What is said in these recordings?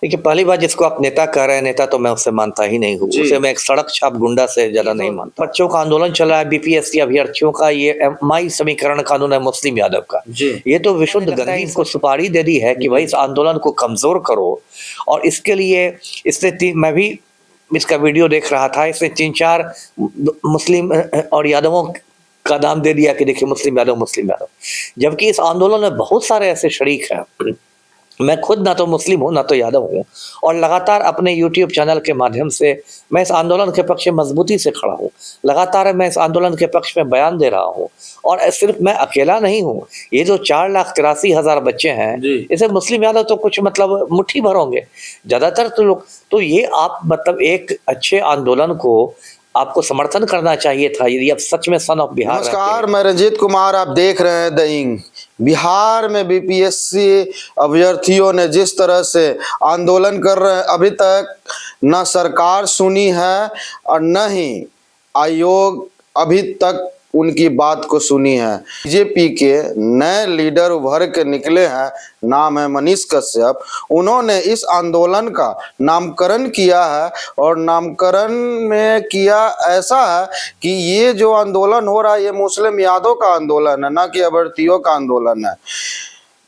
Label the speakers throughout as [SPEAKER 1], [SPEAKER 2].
[SPEAKER 1] देखिए, पहली बात जिसको आप नेता कह रहे हैं, नेता तो मैं उससे मानता ही नहीं हूँ।
[SPEAKER 2] जी।
[SPEAKER 1] उसे मैं एक सड़क छाप गुंडा से ज़्यादा नहीं मानता। बच्चों का आंदोलन चला है, बीपीएससी अभ्यर्थियों का, ये माई समीकरण कानून है मुस्लिम यादव का।
[SPEAKER 2] जी।
[SPEAKER 1] ये तो विशुद्ध गंदी इनको सुपारी दे दी है कि भाई इस आंदोलन को कमज़ोर करो। और इसके लिए मैं भी इसका वीडियो देख रहा था। इसने 3-4 मुस्लिम और यादवों का नाम दे दिया कि देखिए मुस्लिम यादव। जबकि इस आंदोलन में बहुत सारे ऐसे शरीक हैं। मैं खुद ना तो मुस्लिम हूँ, ना तो यादव हूँ, और लगातार अपने यूट्यूब चैनल के माध्यम से मैं इस आंदोलन के पक्ष में मजबूती से खड़ा हूँ। लगातार मैं इस आंदोलन के पक्ष में बयान दे रहा हूँ। और सिर्फ मैं अकेला नहीं हूँ, ये जो 4,83,000 बच्चे हैं, इसे मुस्लिम यादव तो कुछ मतलब मुट्ठी भर होंगे। ज़्यादातर तो लोग तो ये आप मतलब एक अच्छे आंदोलन को आपको समर्थन करना चाहिए था यदि आप सच में सन ऑफ बिहार।
[SPEAKER 2] नमस्कार, मैं रंजीत कुमार, आप देख रहे हैं द इंक। बिहार में बीपीएससी अभ्यर्थियों ने जिस तरह से आंदोलन कर रहे हैं, अभी तक न सरकार सुनी है और न ही आयोग अभी तक उनकी बात को सुनी है। बीजेपी के नए लीडर उभर के निकले हैं, नाम है मनीष कश्यप। उन्होंने इस आंदोलन का नामकरण किया है और नामकरण में किया ऐसा है कि ये जो आंदोलन हो रहा है ये मुस्लिम यादव का आंदोलन है, ना कि अभ्यर्थियों का आंदोलन है।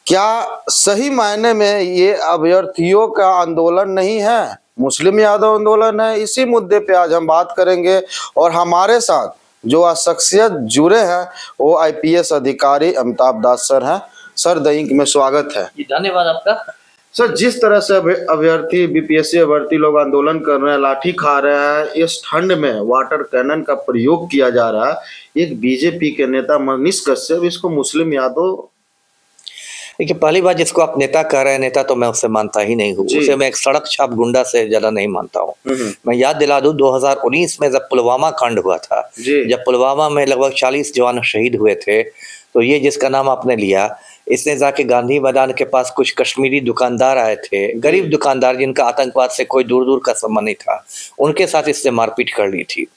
[SPEAKER 2] क्या सही मायने में ये अभ्यर्थियों का आंदोलन नहीं है, मुस्लिम यादव आंदोलन है? इसी मुद्दे पे आज हम बात करेंगे और हमारे साथ जो आज शख्सियत जुड़े हैं वो आईपीएस अधिकारी अमिताभ दास सर हैं। सर, द इंक में स्वागत है।
[SPEAKER 1] धन्यवाद आपका।
[SPEAKER 2] सर, जिस तरह से अभ्यर्थी बीपीएससी अभ्यर्थी लोग आंदोलन कर रहे हैं, लाठी खा रहे हैं, इस ठंड में वाटर कैनन का प्रयोग किया जा रहा है, एक बीजेपी के नेता मनीष कश्यप इसको मुस्लिम यादव।
[SPEAKER 1] देखिए, पहली बात जिसको आप नेता कह रहे हैं, नेता तो मैं उससे मानता ही नहीं हूँ। उसे मैं एक सड़क छाप गुंडा से ज्यादा नहीं मानता हूँ। मैं याद दिला दूं, 2019 में जब पुलवामा कांड हुआ था, जब पुलवामा में लगभग 40 जवान शहीद हुए थे, तो ये जिसका नाम आपने लिया, इसने जाके गांधी मैदान के पास कुछ कश्मीरी दुकानदार आए थे, गरीब दुकानदार जिनका आतंकवाद से कोई दूर दूर का संबंध नहीं था, उनके साथ इसने मारपीट कर ली थी।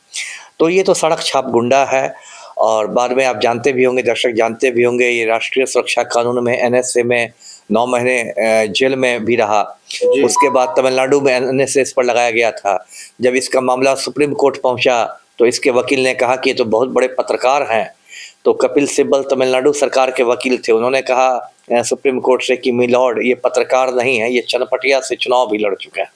[SPEAKER 1] तो ये तो सड़क छाप गुंडा है। और बाद में आप जानते भी होंगे, दर्शक जानते भी होंगे, ये राष्ट्रीय सुरक्षा कानून में एनएसए में 9 महीने जेल में भी रहा। उसके बाद तमिलनाडु में एनएसए इस पर लगाया गया था। जब इसका मामला सुप्रीम कोर्ट पहुंचा तो इसके वकील ने कहा कि ये तो बहुत बड़े पत्रकार हैं। तो कपिल सिब्बल तमिलनाडु सरकार के वकील थे, उन्होंने कहा सुप्रीम कोर्ट से कि मिलॉर्ड, ये पत्रकार नहीं है, ये चनपटिया से चुनाव भी लड़ चुके हैं।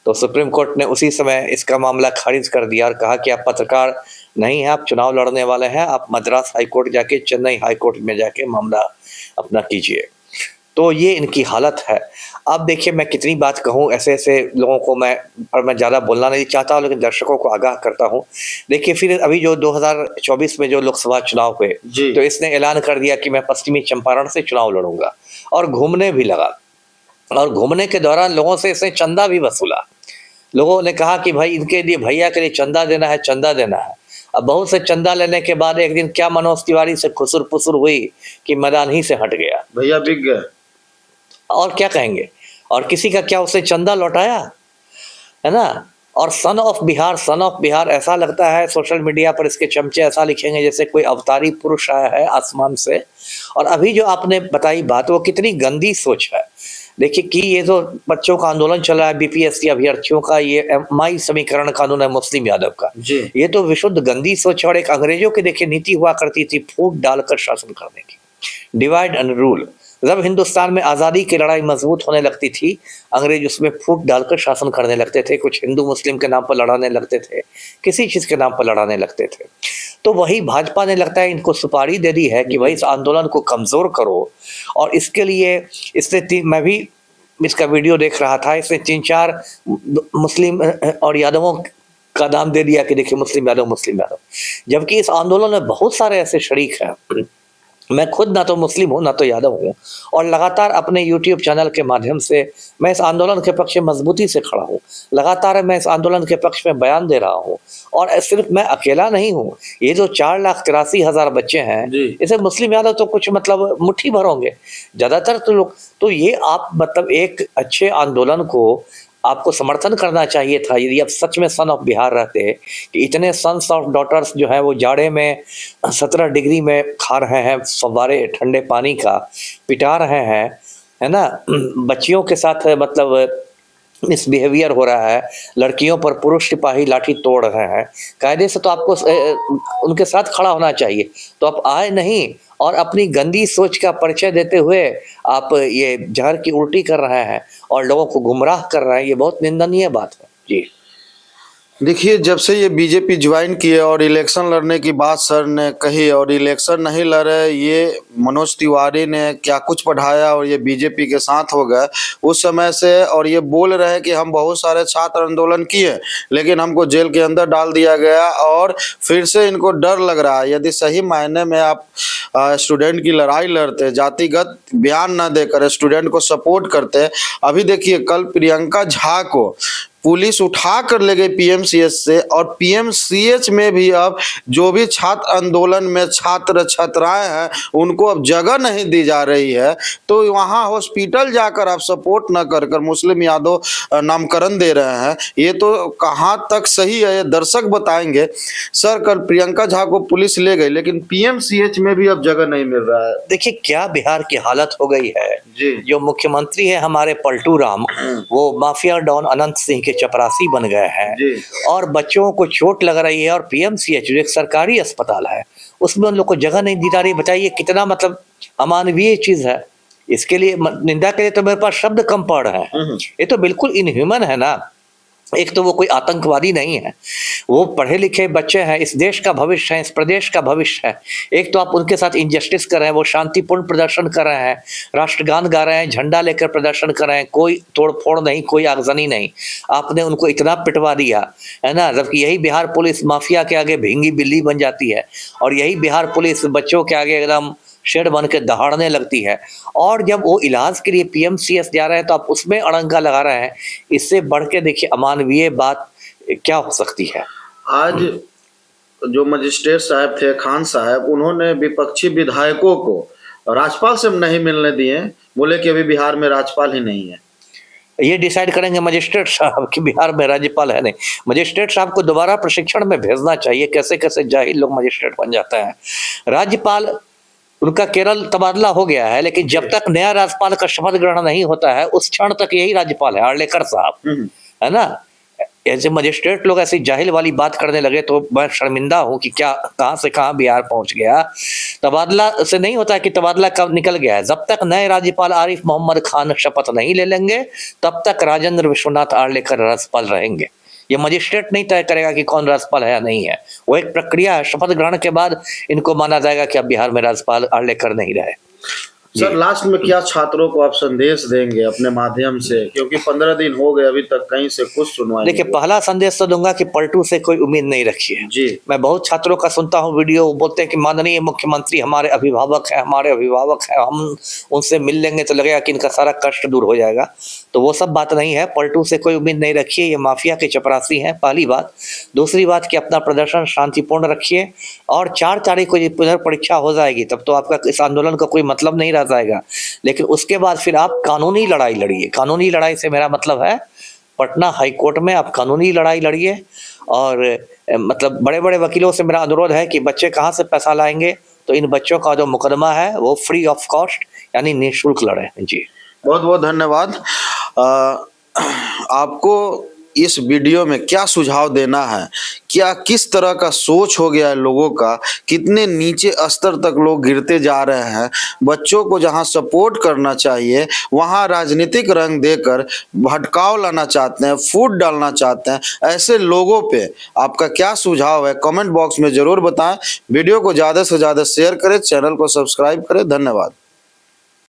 [SPEAKER 1] तो सुप्रीम कोर्ट ने उसी समय इसका मामला खारिज कर दिया और कहा कि आप पत्रकार नहीं है, आप चुनाव लड़ने वाले हैं, आप मद्रास हाई कोर्ट जाके, चेन्नई हाई कोर्ट में जाके मामला अपना कीजिए। तो ये इनकी हालत है। अब देखिए, मैं कितनी बात कहूँ, ऐसे ऐसे लोगों को मैं ज़्यादा बोलना नहीं चाहता हूँ, लेकिन दर्शकों को आगाह करता हूँ। देखिए, फिर अभी जो 2024 में जो लोकसभा चुनाव हुए, तो इसने ऐलान कर दिया कि मैं पश्चिमी चंपारण से चुनाव लड़ूंगा, और घूमने भी लगा। और घूमने के दौरान लोगों से इसने चंदा भी वसूला। लोगों ने कहा कि भाई इनके लिए, भैया के लिए चंदा देना है, चंदा देना है। अब बहुत से चंदा लेने के बाद एक दिन क्या मनोज तिवारी से खुसुर पुसुर हुई कि मैदान ही से हट गया, भैया बिक गए। और क्या कहेंगे, और किसी का क्या उसने चंदा लौटाया है ना। और सन ऑफ बिहार ऐसा लगता है सोशल मीडिया पर इसके चमचे ऐसा लिखेंगे जैसे कोई अवतारी पुरुष आया है आसमान से। और अभी जो आपने बताई बात, वो कितनी गंदी सोच है। देखिए कि ये जो बच्चों का आंदोलन चला है, बीपीएससी अभ्यर्थियों का, ये माई समीकरण कानून है मुस्लिम यादव का, ये तो विशुद्ध गंदी सोच है। और एक अंग्रेजों की देखिए नीति हुआ करती थी, फूट डालकर शासन करने की, डिवाइड एंड रूल। जब हिंदुस्तान में आज़ादी की लड़ाई मजबूत होने लगती थी, अंग्रेज उसमें फूट डालकर शासन करने लगते थे। कुछ हिंदू मुस्लिम के नाम पर लड़ाने लगते थे, किसी चीज़ के नाम पर लड़ाने लगते थे। तो वही भाजपा ने लगता है इनको सुपारी दे दी है कि भाई इस आंदोलन को कमज़ोर करो। और इसके लिए मैं भी इसका वीडियो देख रहा था। इसने 3-4 मुस्लिम और यादवों का नाम दे दिया कि देखिए मुस्लिम यादव। जबकि इस आंदोलन में बहुत सारे ऐसे शरीक हैं। मैं खुद ना तो मुस्लिम हूँ, ना तो यादव हूँ, और लगातार अपने यूट्यूब चैनल के माध्यम से मैं इस आंदोलन के पक्ष में मजबूती से खड़ा हूँ। लगातार मैं इस आंदोलन के पक्ष में बयान दे रहा हूँ। और सिर्फ मैं अकेला नहीं हूँ, ये जो 4,83,000 बच्चे हैं, इसे मुस्लिम यादव तो कुछ मतलब मुट्ठी भर होंगे। ज़्यादातर तो लोग तो ये आप मतलब एक अच्छे आंदोलन को आपको समर्थन करना चाहिए था यदि आप सच में सन ऑफ बिहार रहते, कि इतने सन्स ऑफ डॉटर्स जो है वो जाड़े में 17 डिग्री में खा रहे हैं फव्वारे ठंडे पानी का, पिटा रहे हैं, है ना, बच्चियों के साथ मतलब मिसबिहेवियर हो रहा है, लड़कियों पर पुरुष सिपाही लाठी तोड़ रहे हैं, कायदे से तो आपको उनके साथ खड़ा होना चाहिए। तो आप आए नहीं और अपनी गंदी सोच का परिचय देते हुए आप ये जहर की उल्टी कर रहे हैं और लोगों को गुमराह कर रहे हैं, ये बहुत निंदनीय बात है जी।
[SPEAKER 2] देखिए, जब से ये बीजेपी ज्वाइन किए और इलेक्शन लड़ने की बात सर ने कही और इलेक्शन नहीं लड़े, ये मनोज तिवारी ने क्या कुछ पढ़ाया और ये बीजेपी के साथ हो गए उस समय से। और ये बोल रहे हैं कि हम बहुत सारे छात्र आंदोलन किए लेकिन हमको जेल के अंदर डाल दिया गया और फिर से इनको डर लग रहा है। यदि सही मायने में आप स्टूडेंट की लड़ाई लड़ते, जातिगत बयान न देकर स्टूडेंट को सपोर्ट करते, अभी देखिए कल प्रियंका झा को पुलिस उठा कर ले गई पीएमसीएच से और पीएमसीएच में भी अब जो भी छात्र आंदोलन में छात्र छात्राएं हैं उनको अब जगह नहीं दी जा रही है। तो वहां हॉस्पिटल जाकर आप सपोर्ट न कर मुस्लिम यादव नामकरण दे रहे हैं, ये तो कहां तक सही है ये दर्शक बताएंगे। सर, कल प्रियंका झा को पुलिस ले गई लेकिन पीएमसीएच में भी अब जगह नहीं मिल रहा है।
[SPEAKER 1] देखिए क्या बिहार की हालत हो गई है
[SPEAKER 2] जी।
[SPEAKER 1] जो मुख्यमंत्री है हमारे पलटू राम, वो माफिया डॉन अनंत सिंह के चपरासी बन गए हैं और बच्चों को चोट लग रही है और पीएमसीएच जो एक सरकारी अस्पताल है उसमें उन लोग को जगह नहीं दी जा रही। बताइए कितना मतलब अमानवीय चीज है। इसके लिए निंदा के लिए तो मेरे पास शब्द कम पड़ रहे हैं। ये तो बिल्कुल इनह्यूमन है ना। एक तो वो कोई आतंकवादी नहीं है, वो पढ़े लिखे बच्चे हैं, इस देश का भविष्य है, इस प्रदेश का भविष्य है। एक तो आप उनके साथ इंजस्टिस कर रहे हैं, वो शांतिपूर्ण प्रदर्शन कर रहे हैं, राष्ट्रगान गा रहे हैं, झंडा लेकर प्रदर्शन कर रहे हैं, कोई तोड़फोड़ नहीं, कोई आगजनी नहीं। आपने उनको इतना पिटवा दिया है ना, जबकि यही बिहार पुलिस माफिया के आगे भींगी बिल्ली बन जाती है और यही बिहार पुलिस बच्चों के आगे एकदम शेड बन के दहाड़ने लगती है। और जब वो इलाज के लिए पीएमसीएच जा रहे हैं तो आप उसमें अड़ंगा लगा रहे हैं। इससे बढ़ के देखिए अमानवीय बात क्या हो सकती है।
[SPEAKER 2] आज जो मजिस्ट्रेट साहब थे, खान साहब, उन्होंने विपक्षी विधायकों को राज्यपाल से नहीं मिलने दिए, बोले कि अभी बिहार में राज्यपाल ही नहीं है।
[SPEAKER 1] ये डिसाइड करेंगे मजिस्ट्रेट साहब कि बिहार में राज्यपाल है नहीं। मजिस्ट्रेट साहब को दोबारा प्रशिक्षण में भेजना चाहिए, कैसे कैसे जाहिल लोग मजिस्ट्रेट बन जाते हैं। राज्यपाल उनका केरल तबादला हो गया है लेकिन जब तक नया राज्यपाल का शपथ ग्रहण नहीं होता है उस क्षण तक यही राज्यपाल है, आर्लेकर साहब, है ना। ऐसे मजिस्ट्रेट लोग ऐसी जाहिल वाली बात करने लगे तो मैं शर्मिंदा हूं कि क्या कहां से कहां बिहार पहुंच गया। तबादला से नहीं होता कि तबादला कब निकल गया है। जब तक नए राज्यपाल आरिफ मोहम्मद खान शपथ नहीं ले लेंगे तब तक राजेंद्र विश्वनाथ आर्लेकर राज्यपाल रहेंगे। ये मजिस्ट्रेट नहीं तय करेगा कि कौन राज्यपाल है या नहीं है, वो एक प्रक्रिया है। शपथ ग्रहण के बाद इनको माना जाएगा कि अब बिहार में राज्यपाल आर्लेकर नहीं रहे।
[SPEAKER 2] सर, लास्ट में क्या छात्रों को आप संदेश देंगे अपने माध्यम से, क्योंकि 15 दिन हो गए अभी तक कहीं से कुछ सुनवाई।
[SPEAKER 1] देखिए पहला संदेश तो दूंगा कि पलटू से कोई उम्मीद नहीं रखिए जी। मैं बहुत छात्रों का सुनता हूँ वीडियो, वो बोलते हैं कि माननीय मुख्यमंत्री हमारे अभिभावक है, हमारे अभिभावक है, हम उनसे मिल लेंगे तो लगेगा कि इनका सारा कष्ट दूर हो जाएगा। तो वो सब बात नहीं है। पलटू से कोई उम्मीद नहीं रखिए, ये माफिया के चपरासी हैं, पहली बात। दूसरी बात कि अपना प्रदर्शन शांतिपूर्ण रखिए और 4 तारीख को पुनर्परीक्षा हो जाएगी तब तो आपका इस आंदोलन का कोई मतलब नहीं रह जाएगा। लेकिन उसके बाद फिर आप कानूनी लड़ाई लड़िए। कानूनी लड़ाई से मेरा मतलब है पटना हाई कोर्ट में आप कानूनी लड़ाई लड़िए। और मतलब बड़े बड़े वकीलों से मेरा अनुरोध है कि बच्चे कहाँ से पैसा लाएंगे, तो इन बच्चों का जो मुकदमा है वो फ्री ऑफ कॉस्ट यानी निःशुल्क लड़े जी।
[SPEAKER 2] बहुत बहुत धन्यवाद। आपको इस वीडियो में क्या सुझाव देना है, क्या किस तरह का सोच हो गया है लोगों का, कितने नीचे स्तर तक लोग गिरते जा रहे हैं। बच्चों को जहां सपोर्ट करना चाहिए वहां राजनीतिक रंग देकर भटकाव लाना चाहते हैं, फूट डालना चाहते हैं। ऐसे लोगों पे आपका क्या सुझाव है कमेंट बॉक्स में जरूर बताएं। वीडियो को ज़्यादा से ज़्यादा शेयर करें, चैनल को सब्सक्राइब करें। धन्यवाद।